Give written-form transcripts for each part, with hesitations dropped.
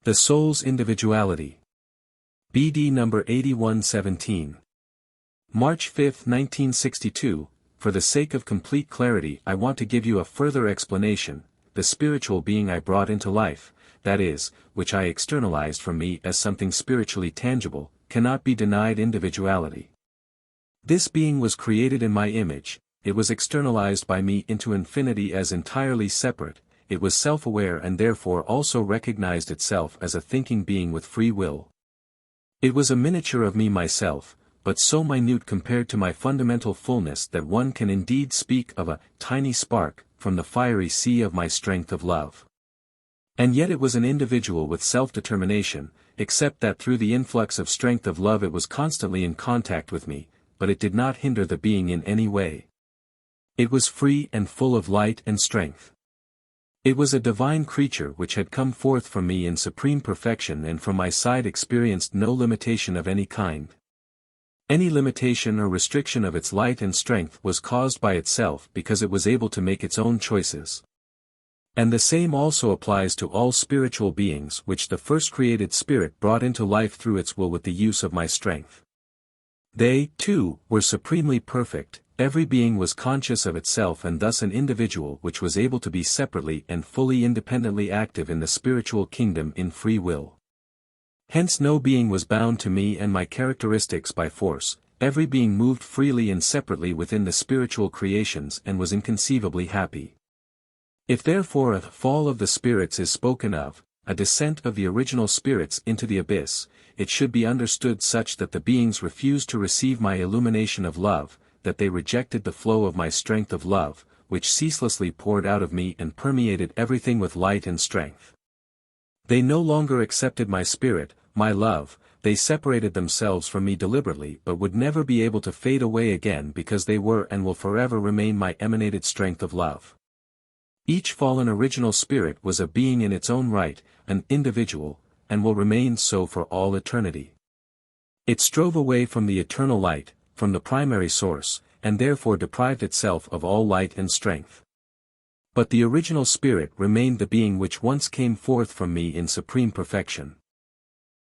The soul's individuality. BD number 8117. March 5, 1962, for the sake of complete clarity I want to give you a further explanation. The spiritual being I brought into life, that is, which I externalized from me as something spiritually tangible, cannot be denied individuality. This being was created in my image, it was externalized by me into infinity as entirely separate, it was self-aware and therefore also recognized itself as a thinking being with free will. It was a miniature of me myself, but so minute compared to my fundamental fullness that one can indeed speak of a tiny spark from the fiery sea of my strength of love. And yet it was an individual with self-determination, except that through the influx of strength of love it was constantly in contact with me, but it did not hinder the being in any way. It was free and full of light and strength. It was a divine creature which had come forth from me in supreme perfection and from my side experienced no limitation of any kind. Any limitation or restriction of its light and strength was caused by itself because it was able to make its own choices. And the same also applies to all spiritual beings which the first created spirit brought into life through its will with the use of my strength. They, too, were supremely perfect. Every being was conscious of itself and thus an individual which was able to be separately and fully independently active in the spiritual kingdom in free will. Hence no being was bound to me and my characteristics by force, every being moved freely and separately within the spiritual creations and was inconceivably happy. If therefore a fall of the spirits is spoken of, a descent of the original spirits into the abyss, it should be understood such that the beings refused to receive my illumination of love, that they rejected the flow of my strength of love, which ceaselessly poured out of me and permeated everything with light and strength. They no longer accepted my spirit, my love, they separated themselves from me deliberately but would never be able to fade away again because they were and will forever remain my emanated strength of love. Each fallen original spirit was a being in its own right, an individual, and will remain so for all eternity. It strove away from the eternal light, from the primary source, and therefore deprived itself of all light and strength. But the original spirit remained the being which once came forth from me in supreme perfection.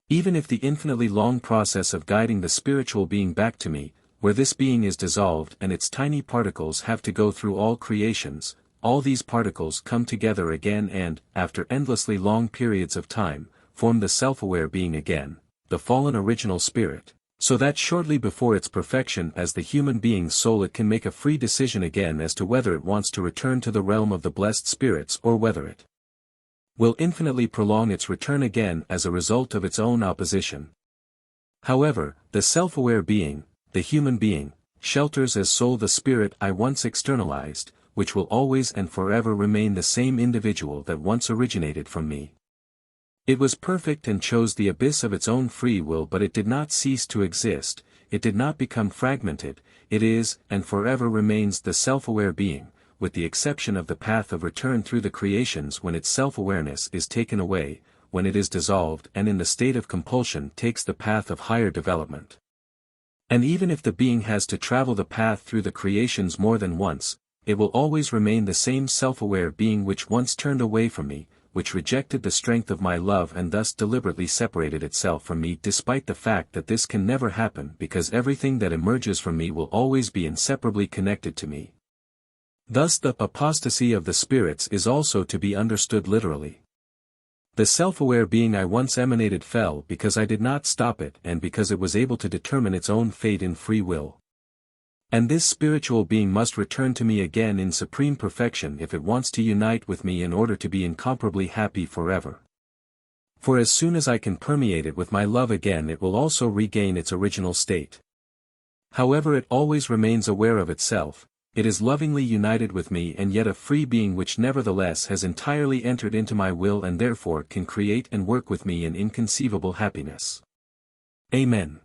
Even if the infinitely long process of guiding the spiritual being back to me, where this being is dissolved and its tiny particles have to go through all creations, all these particles come together again and, after endlessly long periods of time, form the self-aware being again, the fallen original spirit, so that shortly before its perfection as the human being's soul it can make a free decision again as to whether it wants to return to the realm of the blessed spirits or whether it will infinitely prolong its return again as a result of its own opposition. However, the self-aware being, the human being, shelters as soul the spirit I once externalized, which will always and forever remain the same individual that once originated from me. It was perfect and chose the abyss of its own free will, but it did not cease to exist, it did not become fragmented, it is and forever remains the self-aware being, with the exception of the path of return through the creations when its self-awareness is taken away, when it is dissolved and in the state of compulsion takes the path of higher development. And even if the being has to travel the path through the creations more than once, it will always remain the same self-aware being which once turned away from me, which rejected the strength of my love and thus deliberately separated itself from me, despite the fact that this can never happen because everything that emerges from me will always be inseparably connected to me. Thus the apostasy of the spirits is also to be understood literally. The self-aware being I once emanated fell because I did not stop it and because it was able to determine its own fate in free will. And this spiritual being must return to me again in supreme perfection if it wants to unite with me in order to be incomparably happy forever. For as soon as I can permeate it with my love again it will also regain its original state. However, it always remains aware of itself, it is lovingly united with me and yet a free being which nevertheless has entirely entered into my will and therefore can create and work with me in inconceivable happiness. Amen.